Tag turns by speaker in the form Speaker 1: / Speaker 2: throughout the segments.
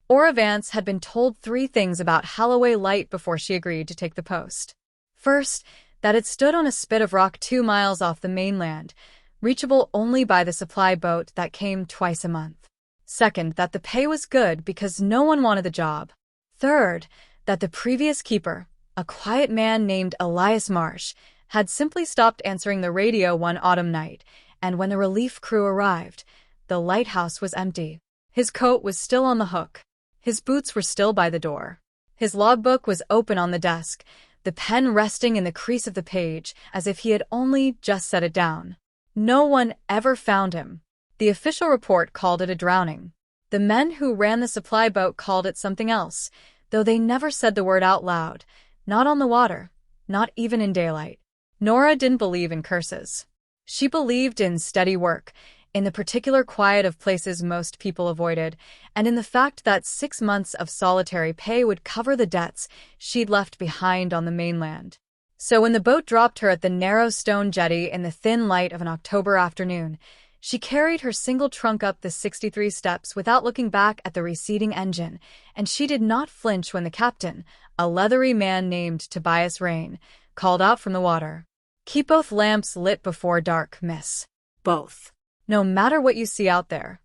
Speaker 1: Ora Vance had been told 3 things about Holloway Light before she agreed to take the post. First, that it stood on a spit of rock 2 miles off the mainland, reachable only by the supply boat that came twice a month. Second, that the pay was good because no one wanted the job. Third, that the previous keeper, a quiet man named Elias Marsh, had simply stopped answering the radio one autumn night, and when the relief crew arrived, the lighthouse was empty. His coat was still on the hook. His boots were still by the door. His logbook was open on the desk, the pen resting in the crease of the page as if he had only just set it down. No one ever found him. The official report called it a drowning. The men who ran the supply boat called it something else, though they never said the word out loud, not on the water, not even in daylight. Nora didn't believe in curses. She believed in steady work, in the particular quiet of places most people avoided, and in the fact that 6 months of solitary pay would cover the debts she'd left behind on the mainland. So when the boat dropped her at the narrow stone jetty in the thin light of an October afternoon, she carried her single trunk up the 63 steps without looking back at the receding engine, and she did not flinch when the captain, a leathery man named Tobias Rain, called out from the water, "Keep both lamps lit before dark, miss. Both. No matter what you see out there."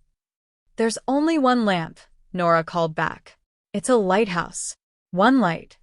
Speaker 1: "There's only one lamp," Nora called back. "It's a lighthouse. One light."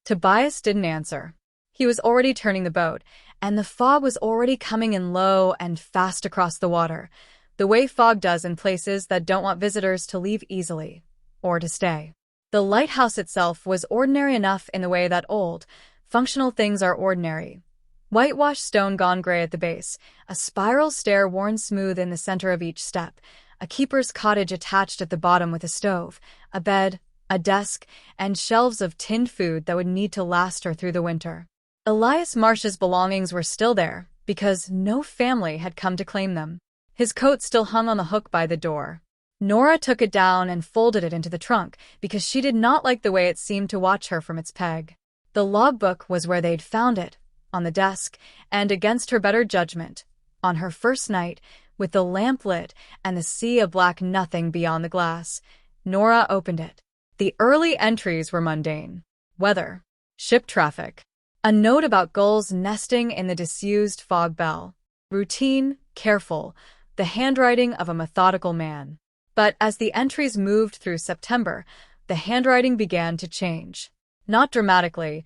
Speaker 1: Tobias didn't answer. He was already turning the boat, and the fog was already coming in low and fast across the water, the way fog does in places that don't want visitors to leave easily, or to stay. The lighthouse itself was ordinary enough in the way that old, functional things are ordinary. Whitewashed stone gone gray at the base, a spiral stair worn smooth in the center of each step, a keeper's cottage attached at the bottom with a stove, a bed, a desk, and shelves of tinned food that would need to last her through the winter. Elias Marsh's belongings were still there, because no family had come to claim them. His coat still hung on the hook by the door. Nora took it down and folded it into the trunk, because she did not like the way it seemed to watch her from its peg. The logbook was where they'd found it, on the desk, and against her better judgment, on her first night, with the lamp lit and the sea of black nothing beyond the glass, Nora opened it. The early entries were mundane. Weather. Ship traffic. A note about gulls nesting in the disused fog bell. Routine, careful, the handwriting of a methodical man. But as the entries moved through September, the handwriting began to change. Not dramatically.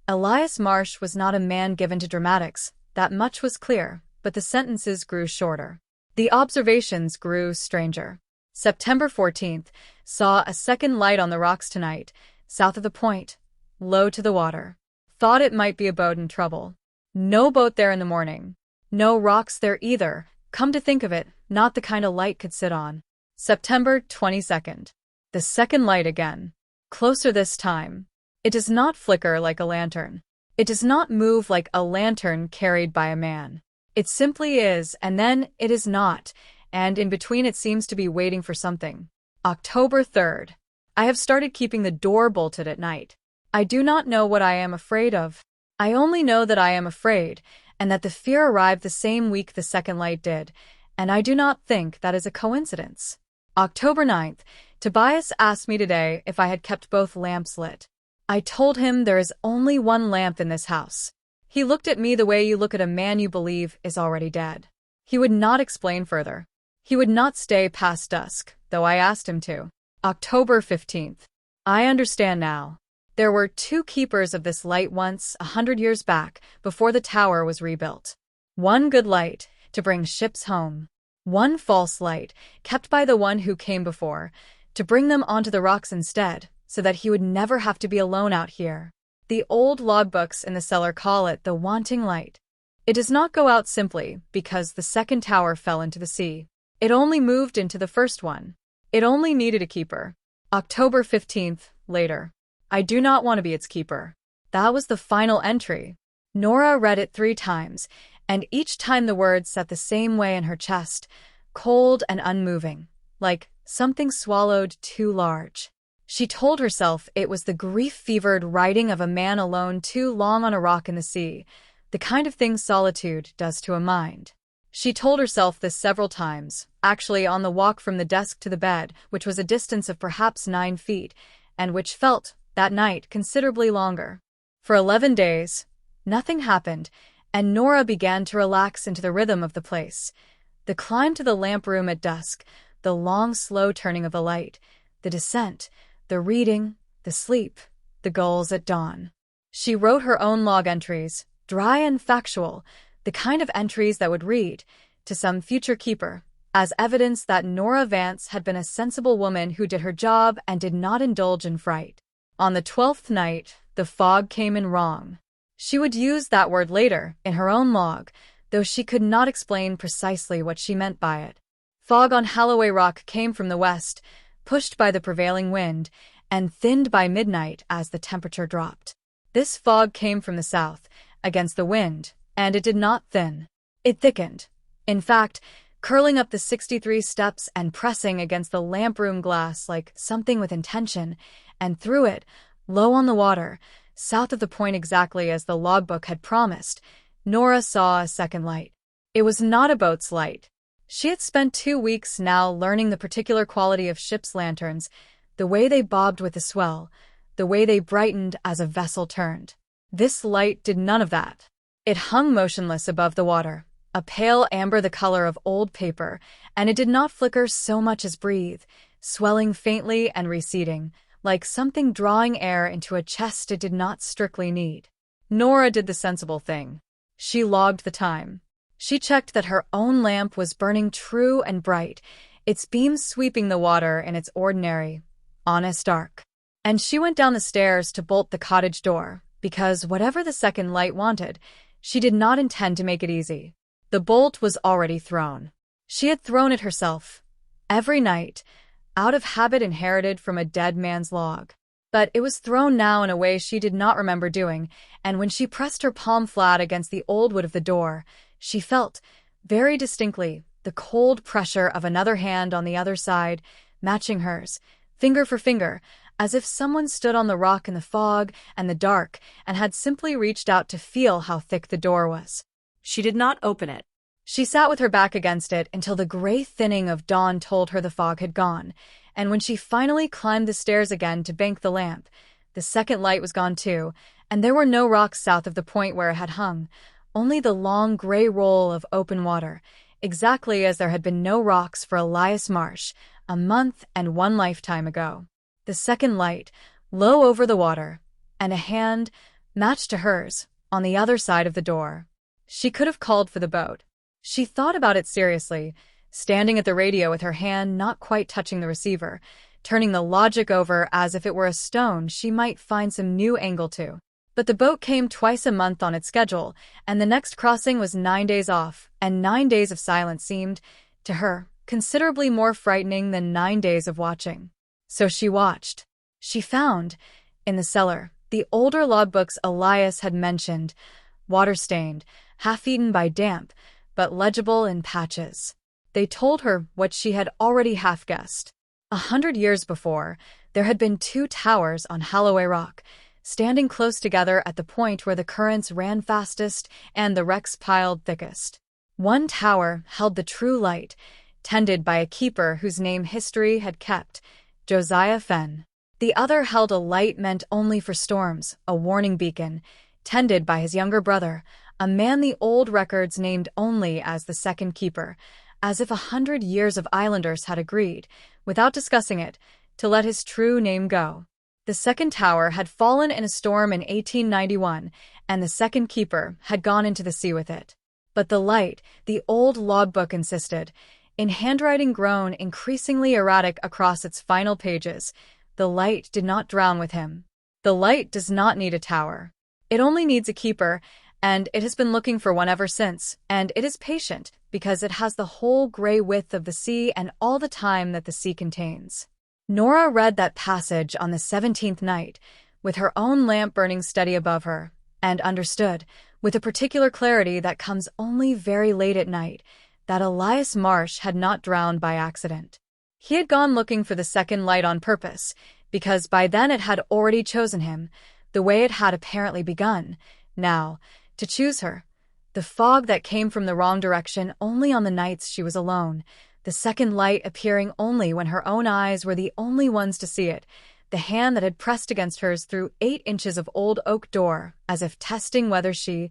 Speaker 1: Elias Marsh was not a man given to dramatics, that much was clear, but the sentences grew shorter. The observations grew stranger. September 14th saw a second light on the rocks tonight, south of the point, low to the water. Thought it might be a boat in trouble. No boat there in the morning. No rocks there either. Come to think of it, not the kind a light could sit on. September 22nd. The second light again. Closer this time. It does not flicker like a lantern. It does not move like a lantern carried by a man. It simply is, and then it is not, and in between it seems to be waiting for something. October 3rd. I have started keeping the door bolted at night. I do not know what I am afraid of. I only know that I am afraid, and that the fear arrived the same week the second light did, and I do not think that is a coincidence. October 9th. Tobias asked me today if I had kept both lamps lit. I told him there is only one lamp in this house. He looked at me the way you look at a man you believe is already dead. He would not explain further. He would not stay past dusk, though I asked him to. October 15th. I understand now. There were 2 keepers of this light once, 100 years back, before the tower was rebuilt. One good light, to bring ships home. One false light, kept by the one who came before, to bring them onto the rocks instead, so that he would never have to be alone out here. The old logbooks in the cellar call it the wanting light. It does not go out simply because the second tower fell into the sea. It only moved into the first one. It only needed a keeper. October 15th, later. I do not want to be its keeper. That was the final entry. Nora read it 3 times, and each time the words sat the same way in her chest, cold and unmoving, like something swallowed too large. She told herself it was the grief-fevered writing of a man alone too long on a rock in the sea, the kind of thing solitude does to a mind. She told herself this several times, actually on the walk from the desk to the bed, which was a distance of perhaps 9 feet, and which felt, that night, considerably longer. For 11 days, nothing happened, and Nora began to relax into the rhythm of the place. The climb to the lamp room at dusk, the long, slow turning of the light, the descent, the reading, the sleep, the goals at dawn. She wrote her own log entries, dry and factual, the kind of entries that would read, to some future keeper, as evidence that Nora Vance had been a sensible woman who did her job and did not indulge in fright. On the 12th night, the fog came in wrong. She would use that word later, in her own log, though she could not explain precisely what she meant by it. Fog on Holloway Rock came from the west, pushed by the prevailing wind, and thinned by midnight as the temperature dropped. This fog came from the south, against the wind, and it did not thin. It thickened. In fact, curling up the 63 steps and pressing against the lamp room glass like something with intention, and through it, low on the water, south of the point exactly as the logbook had promised, Nora saw a second light. It was not a boat's light. She had spent 2 weeks now learning the particular quality of ships' lanterns, the way they bobbed with the swell, the way they brightened as a vessel turned. This light did none of that. It hung motionless above the water, a pale amber the color of old paper, and it did not flicker so much as breathe, swelling faintly and receding, like something drawing air into a chest it did not strictly need. Nora did the sensible thing. She logged the time. She checked that her own lamp was burning true and bright, its beams sweeping the water in its ordinary, honest arc. And she went down the stairs to bolt the cottage door, because whatever the second light wanted, she did not intend to make it easy. The bolt was already thrown. She had thrown it herself, every night, out of habit inherited from a dead man's log. But it was thrown now in a way she did not remember doing, and when she pressed her palm flat against the old wood of the door, she felt, very distinctly, the cold pressure of another hand on the other side, matching hers, finger for finger, as if someone stood on the rock in the fog and the dark and had simply reached out to feel how thick the door was. She did not open it. She sat with her back against it until the gray thinning of dawn told her the fog had gone, and when she finally climbed the stairs again to bank the lamp, the second light was gone too, and there were no rocks south of the point where it had hung, only the long gray roll of open water, exactly as there had been no rocks for Elias Marsh a month and 1 lifetime ago. The second light, low over the water, and a hand, matched to hers, on the other side of the door. She could have called for the boat. She thought about it seriously, standing at the radio with her hand not quite touching the receiver, turning the logic over as if it were a stone she might find some new angle to. But the boat came twice a month on its schedule, and the next crossing was 9 days off, and 9 days of silence seemed, to her, considerably more frightening than 9 days of watching. So she watched. She found, in the cellar, the older logbooks Elias had mentioned, water-stained, half-eaten by damp, but legible in patches. They told her what she had already half-guessed. 100 years before, there had been 2 towers on Holloway Rock, standing close together at the point where the currents ran fastest and the wrecks piled thickest. One tower held the true light, tended by a keeper whose name history had kept, Josiah Fenn. The other held a light meant only for storms, a warning beacon, tended by his younger brother, a man the old records named only as the second keeper, as if 100 years of islanders had agreed, without discussing it, to let his true name go. The second tower had fallen in a storm in 1891, and the second keeper had gone into the sea with it. But the light, the old logbook insisted, in handwriting grown increasingly erratic across its final pages, the light did not drown with him. The light does not need a tower. It only needs a keeper, and it has been looking for one ever since, and it is patient because it has the whole gray width of the sea and all the time that the sea contains. Nora read that passage on the 17th night, with her own lamp burning steady above her, and understood, with a particular clarity that comes only very late at night, that Elias Marsh had not drowned by accident. He had gone looking for the second light on purpose, because by then it had already chosen him, the way it had apparently begun, now, to choose her, The fog that came from the wrong direction only on the nights she was alone, the second light appearing only when her own eyes were the only ones to see it, the hand that had pressed against hers through 8 inches of old oak door, as if testing whether she,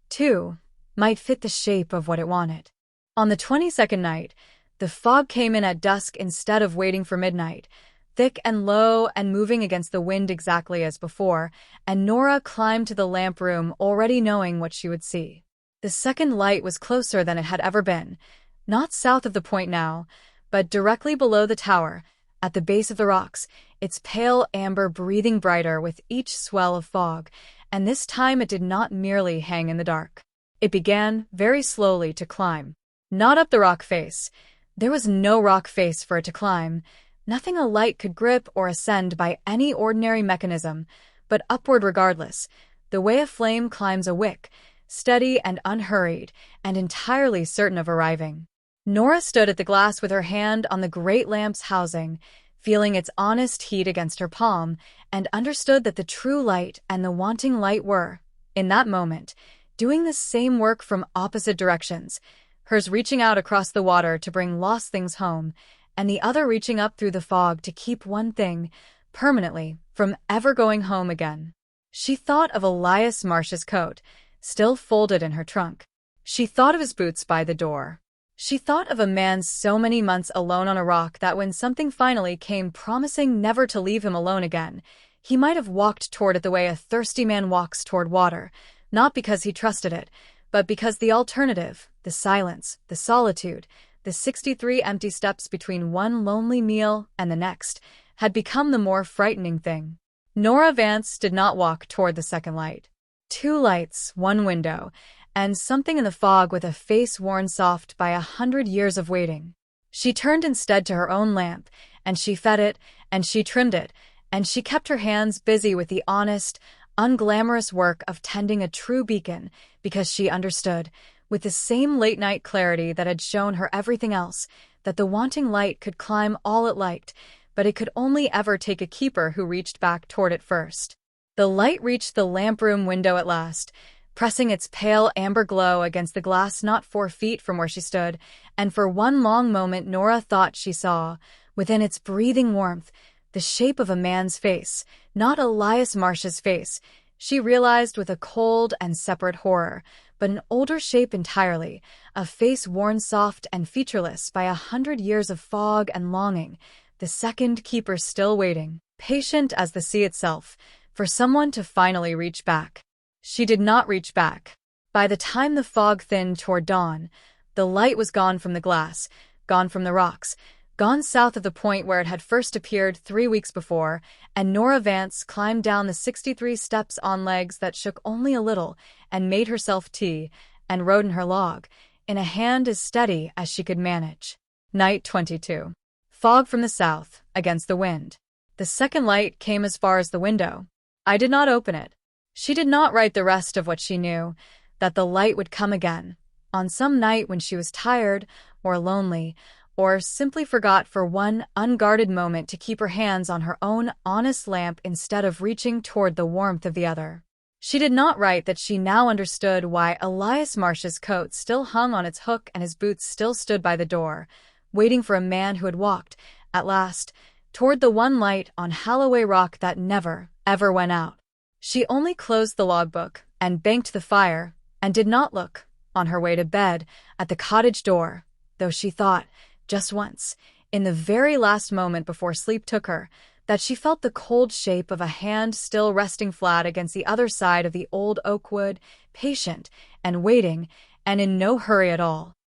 Speaker 1: too, might fit the shape of what it wanted. On the 22nd night, the fog came in at dusk instead of waiting for midnight, thick and low and moving against the wind exactly as before, and Nora climbed to the lamp room already knowing what she would see. The second light was closer than it had ever been, not south of the point now, but directly below the tower, at the base of the rocks, its pale amber breathing brighter with each swell of fog, and this time it did not merely hang in the dark. It began, very slowly, to climb. Not up the rock face. There was no rock face for it to climb, nothing a light could grip or ascend by any ordinary mechanism, but upward regardless, the way a flame climbs a wick, steady and unhurried, and entirely certain of arriving. Nora stood at the glass with her hand on the great lamp's housing, feeling its honest heat against her palm, and understood that the true light and the wanting light were, in that moment, doing the same work from opposite directions, hers reaching out across the water to bring lost things home, and the other reaching up through the fog to keep one thing, permanently, from ever going home again. She thought of Elias Marsh's coat, still folded in her trunk. She thought of his boots by the door. She thought of a man so many months alone on a rock that when something finally came promising never to leave him alone again, he might have walked toward it the way a thirsty man walks toward water, not because he trusted it, but because the alternative, the silence, the solitude, the 63 empty steps between one lonely meal and the next, had become the more frightening thing. Nora Vance did not walk toward the second light. 2 lights, 1 window, and something in the fog with a face worn soft by 100 years of waiting. She turned instead to her own lamp, and she fed it, and she trimmed it, and she kept her hands busy with the honest, unglamorous work of tending a true beacon, because she understood, with the same late-night clarity that had shown her everything else, that the wanting light could climb all it liked, but it could only ever take a keeper who reached back toward it first. The light reached the lamp room window at last, pressing its pale amber glow against the glass not 4 feet from where she stood, and for one long moment Nora thought she saw, within its breathing warmth, the shape of a man's face, not Elias Marsh's face, she realized with a cold and separate horror, but an older shape entirely, a face worn soft and featureless by 100 years of fog and longing, the second keeper still waiting, patient as the sea itself, for someone to finally reach back. She did not reach back. By the time the fog thinned toward dawn, the light was gone from the glass, gone from the rocks, gone south of the point where it had first appeared 3 weeks before, and Nora Vance climbed down the 63 steps on legs that shook only a little, and made herself tea, and rode in her log, in a hand as steady as she could manage. Night 22. Fog from the south, against the wind. The second light came as far as the window. I did not open it. She did not write the rest of what she knew, that the light would come again, on some night when she was tired, or lonely, or simply forgot for one unguarded moment to keep her hands on her own honest lamp instead of reaching toward the warmth of the other. She did not write that she now understood why Elias Marsh's coat still hung on its hook and his boots still stood by the door, waiting for a man who had walked, at last, toward the one light on Holloway Rock that never, ever went out. She only closed the logbook and banked the fire, and did not look, on her way to bed, at the cottage door, though she thought, just once, in the very last moment before sleep took her, that she felt the cold shape of a hand still resting flat against the other side of the old oak wood, patient and waiting, and in no hurry at all.